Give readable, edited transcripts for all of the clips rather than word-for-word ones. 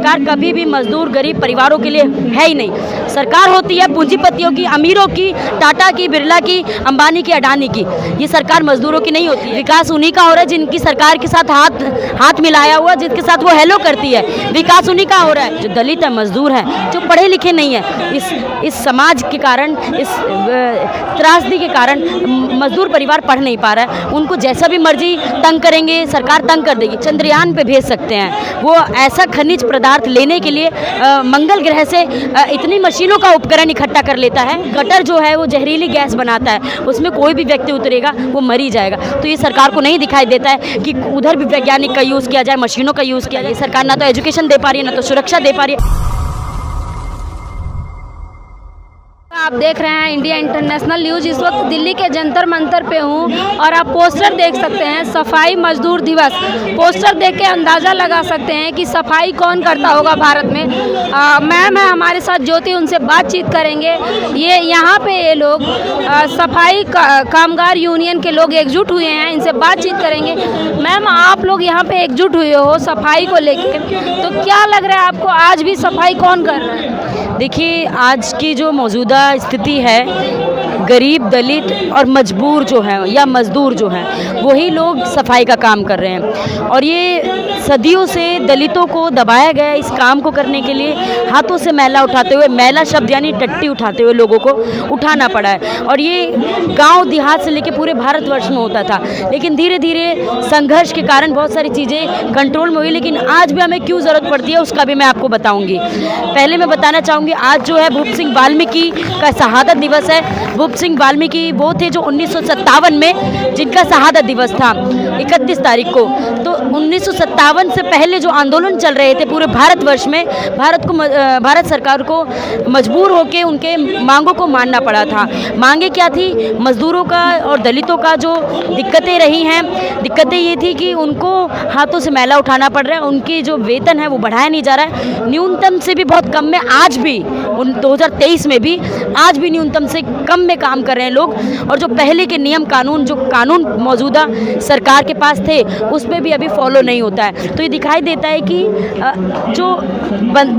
सरकार कभी भी मजदूर गरीब परिवारों के लिए है ही नहीं। सरकार होती है पूंजीपतियों की, अमीरों की, टाटा की, बिरला की, अंबानी की, अडानी की। ये सरकार मजदूरों की नहीं होती। विकास उन्हीं का हो रहा है जिनकी सरकार के साथ हाथ मिलाया हुआ, जिसके साथ वो हेलो करती है। विकास उन्हीं का हो रहा है। जो दलित है, मजदूर है, जो पढ़े लिखे नहीं है, इस समाज के कारण, इस त्रासदी के कारण मजदूर परिवार पढ़ नहीं पा रहा है। उनको जैसा भी मर्जी तंग करेंगे, सरकार तंग कर देगी। चंद्रयान पे भेज सकते हैं वो ऐसा खनिज पदार्थ लेने के लिए। मंगल ग्रह से इतनी मशीनों का उपकरण इकट्ठा कर लेता है। गटर जो है वो जहरीली गैस बनाता है, उसमें कोई भी व्यक्ति उतरेगा वो मर ही जाएगा। तो ये सरकार को नहीं दिखाई देता है कि उधर भी वैज्ञानिक का यूज़ किया जाए, मशीनों का यूज़ किया जाए। सरकार ना तो एजुकेशन दे पा रही है, ना तो सुरक्षा दे पा रही है। आप देख रहे हैं इंडिया इंटरनेशनल न्यूज़। इस वक्त दिल्ली के जंतर मंतर पे हूँ और आप पोस्टर देख सकते हैं, सफाई मजदूर दिवस। पोस्टर देख के अंदाज़ा लगा सकते हैं कि सफाई कौन करता होगा भारत में। मैम है हमारे साथ ज्योति, उनसे बातचीत करेंगे। ये यहाँ पे ये लोग सफाई कामगार यूनियन के लोग एकजुट हुए हैं, इनसे बातचीत करेंगे। मैम, आप लोग यहाँ पे एकजुट हुए हो सफाई को लेकर, तो क्या लग रहा है आपको, आज भी सफाई कौन कर रहा है? देखिए, आज की जो मौजूदा स्थिति है, गरीब, दलित और मजबूर जो हैं या मज़दूर जो हैं, वही लोग सफाई का काम कर रहे हैं। और ये सदियों से दलितों को दबाया गया इस काम को करने के लिए। हाथों से मैला उठाते हुए, मैला शब्द यानी टट्टी उठाते हुए लोगों को उठाना पड़ा है। और ये गांव देहात से लेकर पूरे भारतवर्ष में होता था, लेकिन धीरे धीरे संघर्ष के कारण बहुत सारी चीज़ें कंट्रोल में हुई। लेकिन आज भी हमें क्यों ज़रूरत पड़ती है उसका भी मैं आपको बताऊँगी। पहले मैं बताना चाहूँगी, आज जो है भूप सिंह वाल्मीकि का शहादत दिवस है। भूप सिंह वाल्मीकि वो थे जो 1957 में जिनका शहादत दिवस था 31 तारीख को। तो 1957 से पहले जो आंदोलन चल रहे थे पूरे भारतवर्ष में, भारत सरकार को मजबूर होकर उनके मांगों को मानना पड़ा था। मांगे क्या थी? मजदूरों का और दलितों का जो दिक्कतें रही हैं, दिक्कतें ये थी कि उनको हाथों से मैला उठाना पड़ रहा है, उनकी जो वेतन है वो बढ़ाया नहीं जा रहा है, न्यूनतम से भी बहुत कम में आज भी 2023 में भी आज भी न्यूनतम से कम में काम कर रहे हैं लोग। और जो पहले के नियम कानून, जो कानून मौजूदा सरकार के पास थे, उसमें भी अभी फॉलो नहीं होता है। तो ये दिखाई देता है कि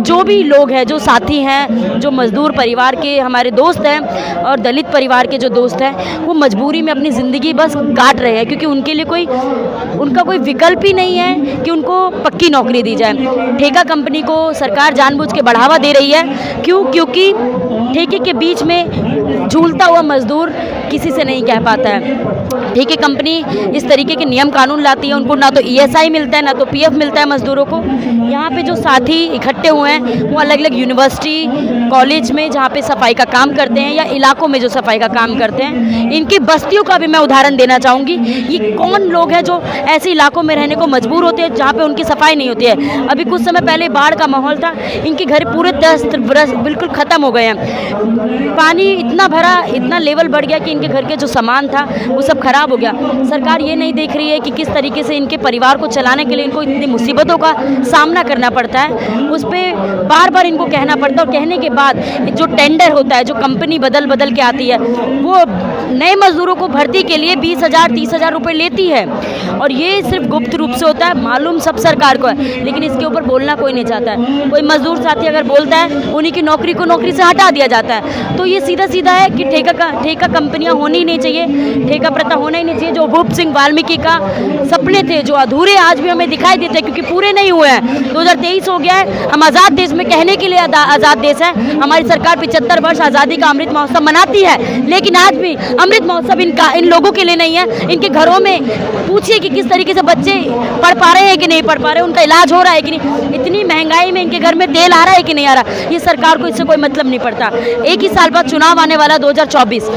जो भी लोग हैं, जो साथी हैं, जो मजदूर परिवार के हमारे दोस्त हैं और दलित परिवार के जो दोस्त हैं, वो मजबूरी में अपनी ज़िंदगी बस काट रहे हैं, क्योंकि उनके लिए उनका कोई विकल्प ही नहीं है कि उनको पक्की नौकरी दी जाए। ठेका कंपनी को सरकार जानबूझ के बढ़ावा दे रही है। क्योंकि ठेके के बीच में झूलता हुआ मजदूर किसी से नहीं कह पाता है। ठेके कंपनी इस तरीके के नियम कानून लाती है, उनको ना तो ESI मिलता है, ना तो PF मिलता है मजदूरों को। यहाँ पे जो साथी इकट्ठे हुए हैं वो अलग अलग यूनिवर्सिटी, कॉलेज में जहाँ पे सफाई का काम करते हैं या इलाकों में जो सफाई का काम करते हैं, इनकी बस्तियों का भी मैं उदाहरण देना चाहूँगी। ये कौन लोग हैं जो ऐसे इलाकों में रहने को मजबूर होते हैं जहाँ पे उनकी सफाई नहीं होती है। अभी कुछ समय पहले बाढ़ का माहौल था, इनके घर पूरे बिल्कुल ख़त्म हो गए हैं। पानी इतना भरा, इतना लेवल बढ़ गया कि इनके घर के जो सामान था वो सब खराब हो गया। सरकार ये नहीं देख रही है कि किस तरीके से इनके परिवार को चलाने के लिए इनको इतनी मुसीबतों का सामना करना पड़ता है। उस पर बार बार इनको कहना पड़ता है, और कहने के बाद जो टेंडर होता है, जो कंपनी बदल के आती है, वो नए मजदूरों को भर्ती के लिए 20,000 30,000 रुपये लेती है। और ये सिर्फ गुप्त रूप से होता है, मालूम सब सरकार को है, लेकिन इसके ऊपर बोलना कोई नहीं चाहता है। कोई मजदूर साथी अगर बोलता है, उन्हीं की नौकरी को नौकरी से हटा दिया जाता है। तो ये सीधा है कि ठेका कंपनियां होनी ही नहीं चाहिए, ठेका प्रथा होना ही नहीं चाहिए। जो भूप सिंह वाल्मीकि का सपने थे, जो अधूरे आज भी हमें दिखाई देते हैं, क्योंकि पूरे नहीं हुए हैं। 2023 हो गया है, हम आज़ाद देश में कहने के लिए आज़ाद देश है। हमारी सरकार 75 वर्ष आज़ादी का अमृत महोत्सव मनाती है, लेकिन आज भी अमृत महोत्सव इन लोगों के लिए नहीं है। इनके घरों में पूछिए कि किस तरीके से बच्चे पढ़ पा रहे हैं कि नहीं पढ़ पा रहे, उनका इलाज हो रहा है कि नहीं, इतनी महंगाई में इनके घर में तेल आ रहा है कि नहीं आ रहा। ये सरकार को इससे कोई मतलब नहीं पड़ता। एक ही साल बाद चुनाव आने वाला 2024,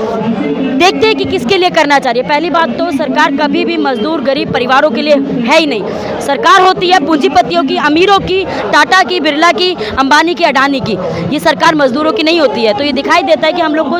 देखते हैं कि किसके लिए करना चाहिए। पहली बात तो सरकार कभी भी मजदूर गरीब परिवारों के लिए है ही नहीं। सरकार होती है पूंजीपतियों की, अमीरों की, टाटा की, बिरला की, अंबानी की, अडानी की। ये सरकार मजदूरों की नहीं होती है। तो ये दिखाई देता है कि हम लोग को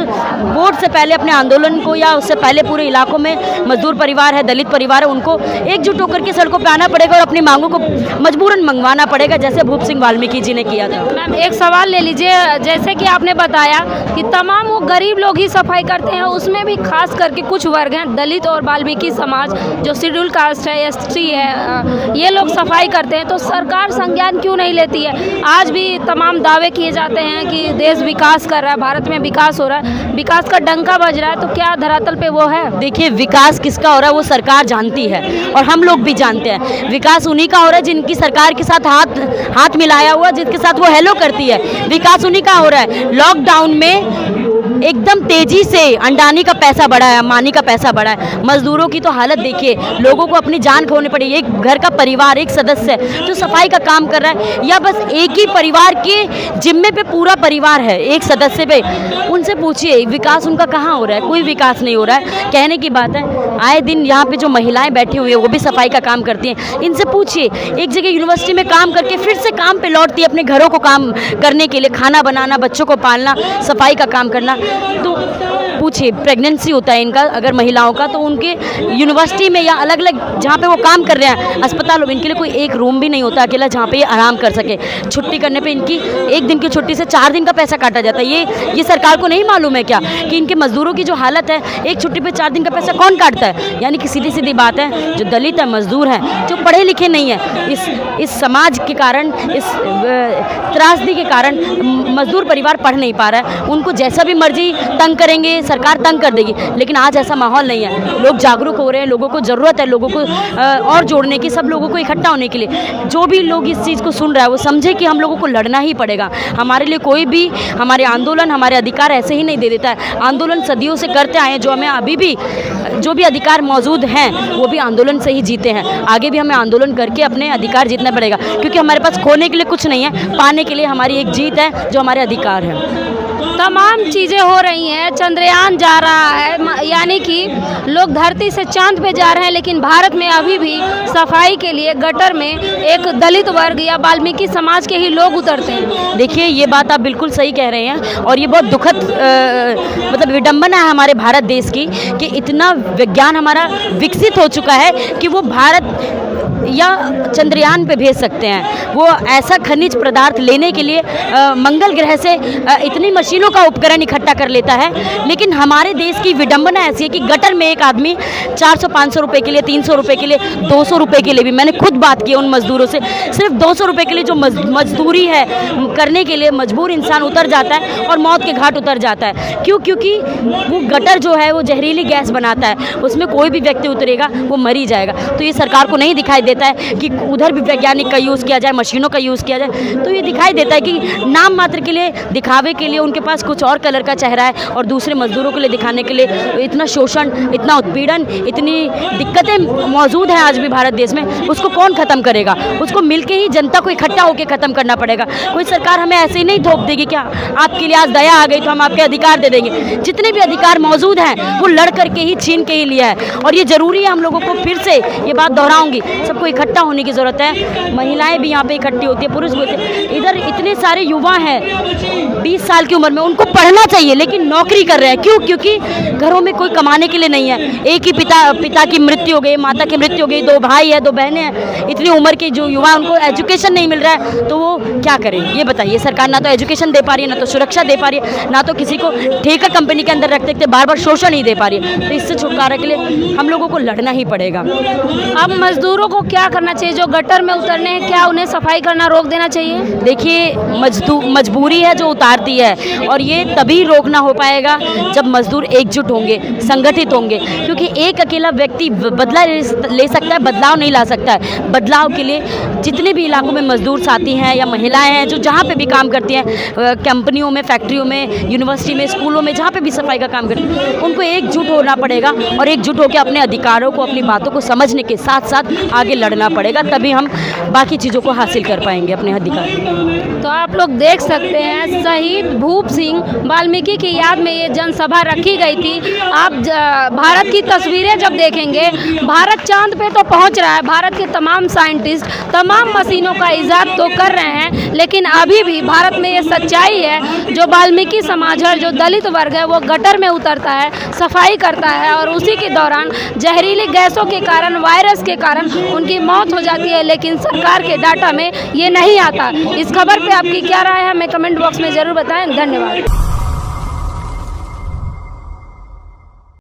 वोट से पहले अपने आंदोलन यूनियन को या उससे पहले पूरे इलाकों में मजदूर परिवार है, दलित परिवार है, उनको एकजुट होकर के सड़कों पे आना पड़ेगा और अपनी मांगों को मजबूरन मंगवाना पड़ेगा, जैसे भूप सिंह वाल्मीकि जी ने किया था। मैम एक सवाल ले लीजिए, जैसे कि आपने बताया कि तमाम वो गरीब लोग ही सफाई करते हैं, उसमें भी खास करके कुछ वर्ग हैं, दलित और वाल्मीकि समाज जो शेड्यूल कास्ट है, एसटी है, ये लोग सफाई करते हैं, तो सरकार संज्ञान क्यों नहीं लेती है? आज भी तमाम दावे किए जाते हैं कि देश विकास कर रहा है, भारत में विकास हो रहा है, विकास का डंका बज रहा है, तो क्या धरातल पे वो है? देखिए, विकास किसका हो रहा है वो सरकार जानती है और हम लोग भी जानते हैं। विकास उन्हीं का हो रहा है जिनकी सरकार के साथ हाथ मिलाया हुआ, जिसके साथ वो हेलो करती है। विकास उन्हीं का हो रहा है। लॉकडाउन में एकदम तेजी से अंडानी का पैसा बढ़ा है, अंबानी का पैसा बढ़ा है। मजदूरों की तो हालत देखिए, लोगों को अपनी जान खोनी पड़ी। एक घर का परिवार, एक सदस्य जो सफाई का काम कर रहा है, या बस एक ही परिवार के जिम्मे पे पूरा परिवार है, एक सदस्य पे, उनसे पूछिए विकास उनका कहाँ हो रहा है? कोई विकास नहीं हो रहा है। कहने की बात है, आए दिन यहाँ पे जो महिलाएं बैठी हुई है वो भी सफाई का काम करती हैं। इनसे पूछिए, एक जगह यूनिवर्सिटी में काम करके फिर से काम पे लौटती है अपने घरों को काम करने के लिए, खाना बनाना, बच्चों को पालना, सफाई का काम करना। तो पूछिए, प्रेगनेंसी होता है इनका अगर महिलाओं का, तो उनके यूनिवर्सिटी में या अलग अलग जहाँ पे वो काम कर रहे हैं अस्पतालों में, इनके लिए कोई एक रूम भी नहीं होता अकेला जहाँ पे ये आराम कर सके। छुट्टी करने पे इनकी एक दिन की छुट्टी से 4 दिन का पैसा काटा जाता है। ये सरकार को नहीं मालूम है क्या कि इनके मजदूरों की जो हालत है, एक छुट्टी पे 4 दिन का पैसा कौन काटता है? यानी कि सीधी सीधी बात है, जो दलित है, मजदूर हैं, जो पढ़े लिखे नहीं है, इस समाज के कारण, इस त्रासदी के कारण मजदूर परिवार पढ़ नहीं पा रहा है। उनको जैसा भी मर्जी तंग करेंगे, सरकार तंग कर देगी। लेकिन आज ऐसा माहौल नहीं है, लोग जागरूक हो रहे हैं, लोगों को ज़रूरत है लोगों को और जोड़ने की, सब लोगों को इकट्ठा होने के लिए। जो भी लोग इस चीज़ को सुन रहा है वो समझे कि हम लोगों को लड़ना ही पड़ेगा। हमारे लिए कोई भी हमारे आंदोलन, हमारे अधिकार ऐसे ही नहीं दे देता है। आंदोलन सदियों से करते आए हैं, जो हमें अभी भी जो भी अधिकार मौजूद हैं वो भी आंदोलन से ही जीते हैं। आगे भी हमें आंदोलन करके अपने अधिकार जीतना पड़ेगा, क्योंकि हमारे पास खोने के लिए कुछ नहीं है, पाने के लिए हमारी एक जीत है जो हमारे अधिकार है। तमाम चीज़ें हो रही हैं, चंद्रयान जा रहा है, यानी कि लोग धरती से चांद पे जा रहे हैं, लेकिन भारत में अभी भी सफाई के लिए गटर में एक दलित वर्ग या वाल्मीकि समाज के ही लोग उतरते हैं। देखिए, ये बात आप बिल्कुल सही कह रहे हैं और ये बहुत दुखद मतलब विडंबना है हमारे भारत देश की कि इतना विज्ञान हमारा विकसित हो चुका है कि वो भारत या चंद्रयान पे भेज सकते हैं। वो ऐसा खनिज पदार्थ लेने के लिए मंगल ग्रह से इतनी मशीनों का उपकरण इकट्ठा कर लेता है। लेकिन हमारे देश की विडंबना ऐसी है कि गटर में एक आदमी 400-500 रुपये के लिए, 300 रुपये के लिए, 200 रुपये के लिए भी, मैंने खुद बात की उन मजदूरों से, सिर्फ 200 रुपये के लिए जो मजदूरी है करने के लिए मजबूर इंसान उतर जाता है और मौत के घाट उतर जाता है। क्यों? क्योंकि वो गटर जो है वो जहरीली गैस बनाता है, उसमें कोई भी व्यक्ति उतरेगा वो मर ही जाएगा। तो ये सरकार को नहीं दिखाई देता है कि उधर भी वैज्ञानिक का यूज़ किया जाए, मशीनों का यूज़ किया जाए। तो ये दिखाई देता है कि नाम मात्र के लिए, दिखावे के लिए उनके पास कुछ और कलर का चेहरा है और दूसरे मजदूरों के लिए दिखाने के लिए इतना शोषण, इतना उत्पीड़न, इतनी दिक्कतें मौजूद हैं आज भी भारत देश में। उसको कौन ख़त्म करेगा? उसको मिलके ही जनता को इकट्ठा होकर ख़त्म करना पड़ेगा। कोई सरकार हमें ऐसे ही नहीं थोप देगी क्या आपके लिए आज दया आ गई तो हम आपके अधिकार दे देंगे। जितने भी अधिकार मौजूद हैं वो लड़ करके ही, छीन के ही लिया है। और ये ज़रूरी है, हम लोगों को फिर से ये बात दोहराऊंगी, सबको इकट्ठा होने की ज़रूरत है। महिलाएं भी यहाँ पे इकट्ठी होती है, पुरुष भी होते हैं। इधर इतने सारे युवा हैं 20 साल की उम्र में, उनको पढ़ना चाहिए लेकिन नौकरी कर रहे हैं। क्यों? क्योंकि घरों में कोई कमाने के लिए नहीं है। एक ही पिता की मृत्यु हो गई, माता की मृत्यु हो गई, 2 भाई है, 2 बहनें हैं। इतनी उम्र के जो युवा, उनको एजुकेशन नहीं मिल रहा है तो वो क्या करें? ये बताइए। सरकार ना तो एजुकेशन दे पा रही है, ना तो सुरक्षा दे पा रही है, ना तो किसी को ठेका कंपनी के अंदर रखते रखते बार बार शोषण नहीं दे पा रही है। तो इससे छुटकारा के लिए हम लोगों को लड़ना ही पड़ेगा। अब मजदूरों को क्या करना चाहिए जो गटर में उतरने हैं? क्या उन्हें सफाई करना रोक देना चाहिए? देखिए, मजबूरी है जो उतारती है, और ये तभी रोकना हो पाएगा जब मजदूर एकजुट होंगे, संगठित होंगे। क्योंकि एक अकेला व्यक्ति बदला ले सकता है, बदलाव नहीं ला सकता है। बदलाव के लिए जितने भी इलाकों में मजदूर साथी हैं या महिलाएं हैं जो जहाँ पे भी काम करती हैं, कंपनियों में, फैक्ट्रियों में, यूनिवर्सिटी में, स्कूलों में, जहाँ पे भी सफाई का काम करती हैं, उनको एकजुट होना पड़ेगा और एकजुट होकर अपने अधिकारों को, अपनी बातों को समझने के साथ साथ आगे लड़ना पड़ेगा, तभी हम बाकी चीज़ों को हासिल कर पाएंगे अपने अधिकार। तो आप लोग देख सकते हैं शहीद भूप सिंह वाल्मीकि की याद में ये जनसभा रखी गई थी। आप भारत की तस्वीरें जब देखेंगे, भारत चांद पे तो पहुंच रहा है, भारत के तमाम साइंटिस्ट तमाम मशीनों का ईजाद तो कर रहे हैं, लेकिन अभी भी भारत में ये सच्चाई है, जो वाल्मीकि समाज है, जो दलित वर्ग है, वो गटर में उतरता है, सफाई करता है और उसी के दौरान जहरीली गैसों के कारण, वायरस के कारण उनकी मौत हो जाती है, लेकिन सरकार के डाटा में ये नहीं आता। इस खबर पे आपकी क्या राय है हमें कमेंट बॉक्स में ज़रूर बताएं। धन्यवाद।